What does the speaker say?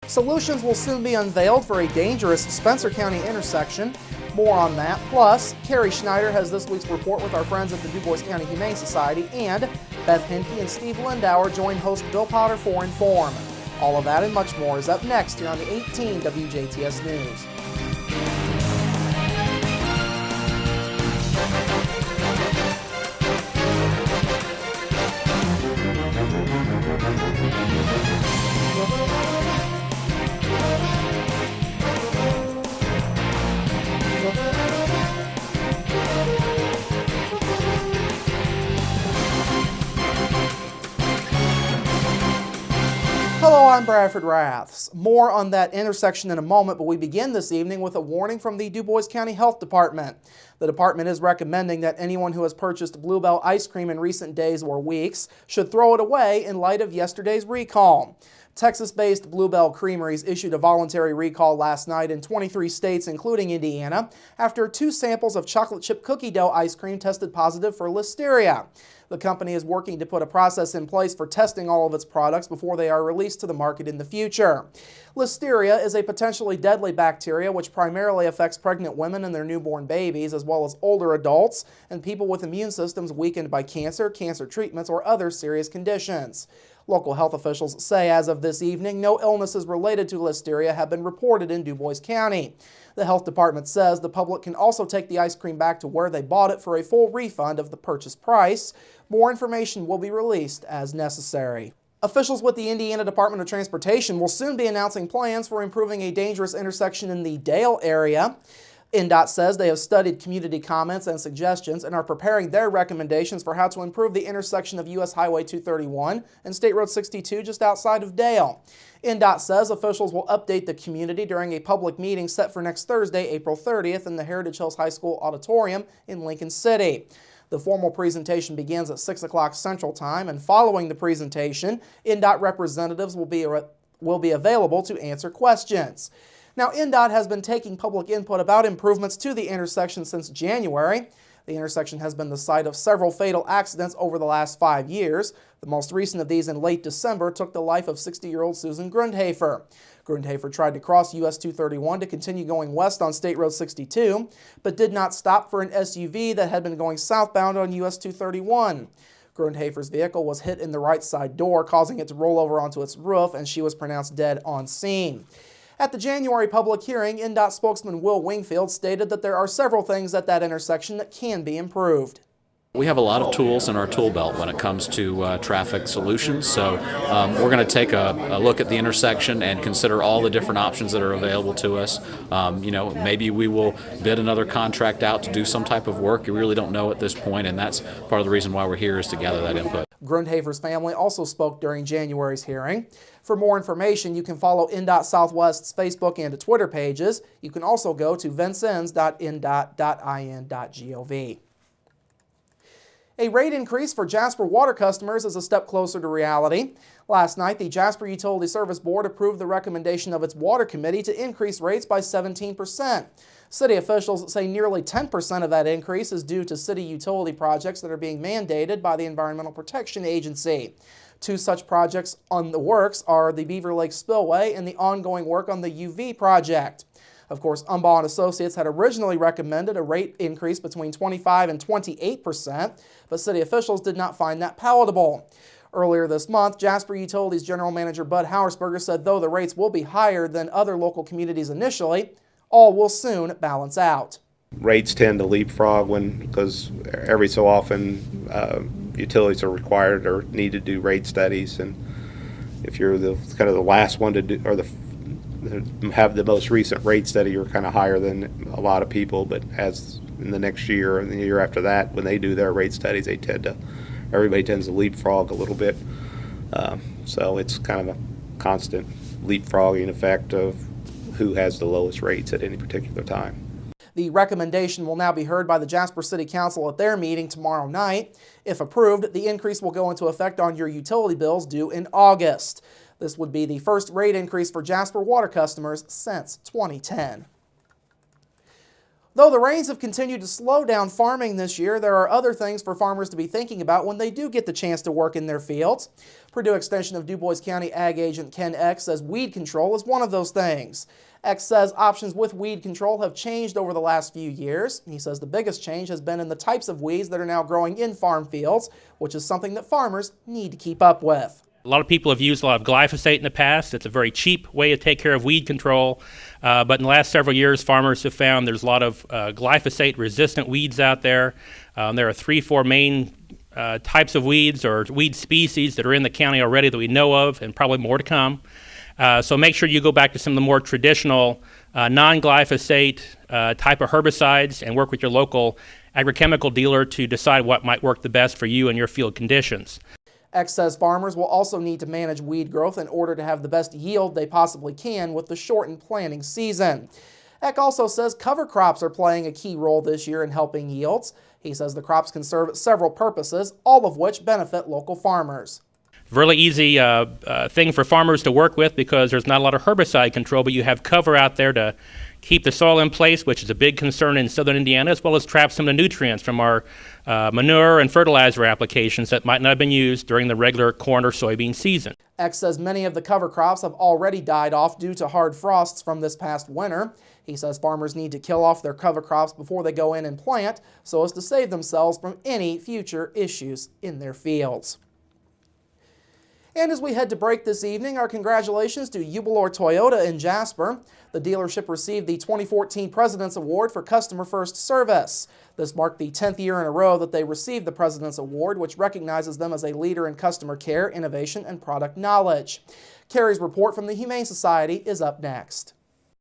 Solutions will soon be unveiled for a dangerous Spencer County intersection. More on that. Plus, Carrie Schneider has this week's report with our friends at the Du Bois County Humane Society, and Beth Hinke and Steve Lindauer join host Bill Potter for Inform. All of that and much more is up next here on the 18 WJTS News. Hello, I'm Bradford Raths. More on that intersection in a moment, but we begin this evening with a warning from the Du Bois County Health Department. The department is recommending that anyone who has purchased Bluebell ice cream in recent days or weeks should throw it away in light of yesterday's recall. Texas-based Bluebell Creameries issued a voluntary recall last night in 23 states, including Indiana, after 2 samples of chocolate chip cookie dough ice cream tested positive for listeria. The company is working to put a process in place for testing all of its products before they are released to the market in the future. Listeria is a potentially deadly bacteria which primarily affects pregnant women and their newborn babies, as well as older adults and people with immune systems weakened by cancer, cancer treatments, or other serious conditions. Local health officials say as of this evening, no illnesses related to listeria have been reported in Du Bois County. The health department says the public can also take the ice cream back to where they bought it for a full refund of the purchase price. More information will be released as necessary. Officials with the Indiana Department of Transportation will soon be announcing plans for improving a dangerous intersection in the Dale area. INDOT says they have studied community comments and suggestions and are preparing their recommendations for how to improve the intersection of U.S. Highway 231 and State Road 62 just outside of Dale. INDOT says officials will update the community during a public meeting set for next Thursday, April 30th in the Heritage Hills High School Auditorium in Lincoln City. The formal presentation begins at 6 o'clock Central Time, and following the presentation, INDOT representatives will be available to answer questions. Now, INDOT has been taking public input about improvements to the intersection since January. The intersection has been the site of several fatal accidents over the last 5 years. The most recent of these in late December took the life of 60-year-old Susan Grundhafer. Grundhafer tried to cross US 231 to continue going west on State Road 62, but did not stop for an SUV that had been going southbound on US 231. Grundhafer's vehicle was hit in the right side door, causing it to roll over onto its roof, and she was pronounced dead on scene. At the January public hearing, INDOT spokesman Will Wingfield stated that there are several things at that intersection that can be improved. We have a lot of tools in our tool belt when it comes to traffic solutions, so we're going to take a look at the intersection and consider all the different options that are available to us. Maybe we will bid another contract out to do some type of work. We really don't know at this point, and that's part of the reason why we're here, is to gather that input. Grundhafer's family also spoke during January's hearing. For more information, you can follow INDOT Southwest's Facebook and Twitter pages. You can also go to vincennes.indot.in.gov. A rate increase for Jasper water customers is a step closer to reality. Last night, the Jasper Utility Service Board approved the recommendation of its Water Committee to increase rates by 17%. City officials say nearly 10% of that increase is due to city utility projects that are being mandated by the Environmental Protection Agency. 2 such projects on the works are the Beaver Lake Spillway and the ongoing work on the UV project. Of course, Umbaugh & Associates had originally recommended a rate increase between 25% and 28%, but city officials did not find that palatable. Earlier this month, Jasper Utilities General Manager Bud Hauersberger said though the rates will be higher than other local communities initially, all will soon balance out. Rates tend to leapfrog because every so often utilities are required or need to do rate studies, and if you're the last one to do, or have the most recent rate study, you're kind of higher than a lot of people. But as in the next year and the year after that, when they do their rate studies, everybody tends to leapfrog a little bit. So it's kind of a constant leapfrogging effect of who has the lowest rates at any particular time. The recommendation will now be heard by the Jasper City Council at their meeting tomorrow night. If approved, the increase will go into effect on your utility bills due in August. This would be the first rate increase for Jasper water customers since 2010. Though the rains have continued to slow down farming this year, there are other things for farmers to be thinking about when they do get the chance to work in their fields. Purdue Extension of DuBois County Ag Agent Ken Eck says weed control is one of those things. Eck says options with weed control have changed over the last few years. He says the biggest change has been in the types of weeds that are now growing in farm fields, which is something that farmers need to keep up with. A lot of people have used a lot of glyphosate in the past. It's a very cheap way to take care of weed control. But in the last several years, farmers have found there's a lot of glyphosate-resistant weeds out there. There are 3-4 main types of weeds or weed species that are in the county already that we know of, and probably more to come. So make sure you go back to some of the more traditional non-glyphosate type of herbicides and work with your local agrochemical dealer to decide what might work the best for you and your field conditions. Eck says farmers will also need to manage weed growth in order to have the best yield they possibly can with the shortened planting season. Eck also says cover crops are playing a key role this year in helping yields. He says the crops can serve several purposes, all of which benefit local farmers. Really easy thing for farmers to work with because there's not a lot of herbicide control, but you have cover out there to keep the soil in place, which is a big concern in southern Indiana, as well as trap some of the nutrients from our manure and fertilizer applications that might not have been used during the regular corn or soybean season. Eck says many of the cover crops have already died off due to hard frosts from this past winter. He says farmers need to kill off their cover crops before they go in and plant so as to save themselves from any future issues in their fields. And as we head to break this evening, our congratulations to Jubilor Toyota in Jasper. The dealership received the 2014 President's Award for Customer First Service. This marked the 10th year in a row that they received the President's Award, which recognizes them as a leader in customer care, innovation, and product knowledge. Carrie's report from the Humane Society is up next.